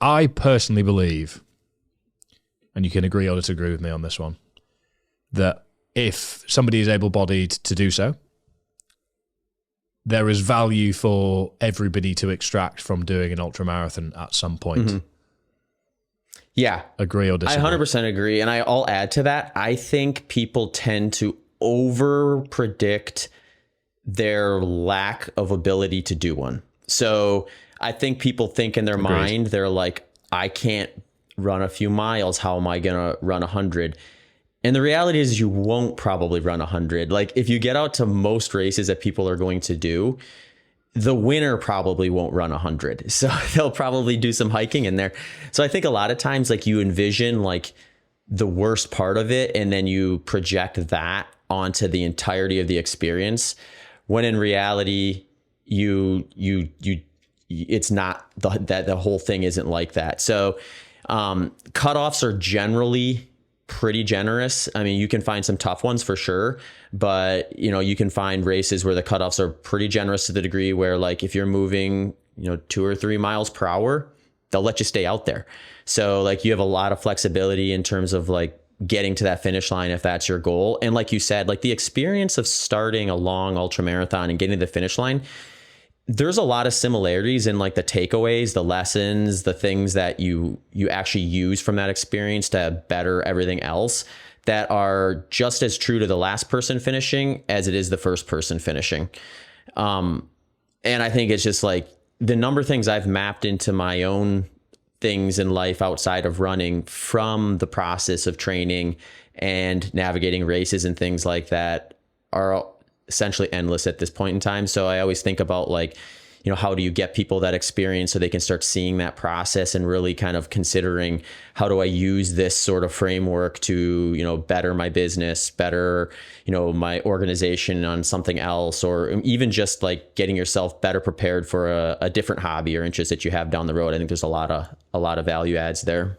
I personally believe, and you can agree or disagree with me on this one, that if somebody is able-bodied to do so, there is value for everybody to extract from doing an ultramarathon at some point. Mm-hmm. Yeah. Agree or disagree? I 100% agree. And I'll add to that. I think people tend to over predict their lack of ability to do one. So I think people think in their mind, they're like, I can't run a few miles. How am I going to run 100? And the reality is you won't probably run 100. Like if you get out to most races that people are going to do, the winner probably won't run 100. So they'll probably do some hiking in there. So I think a lot of times like you envision like the worst part of it and then you project that onto the entirety of the experience, when in reality it's not that the whole thing isn't like that. So cutoffs are generally pretty generous. I mean, you can find some tough ones for sure, but you can find races where the cutoffs are pretty generous to the degree where like if you're moving 2 or 3 miles per hour, they'll let you stay out there. So like you have a lot of flexibility in terms of like getting to that finish line if that's your goal. And like you said, like the experience of starting a long ultra marathon and getting to the finish line, there's a lot of similarities in like the takeaways, the lessons, the things that you actually use from that experience to better everything else that are just as true to the last person finishing as it is the first person finishing. And I think it's just like the number of things I've mapped into my own things in life outside of running from the process of training and navigating races and things like that are essentially endless at this point in time. So I always think about like, how do you get people that experience so they can start seeing that process and really kind of considering how do I use this sort of framework to, better my business, better, my organization on something else, or even just like getting yourself better prepared for a different hobby or interest that you have down the road. I think there's a lot of value adds there.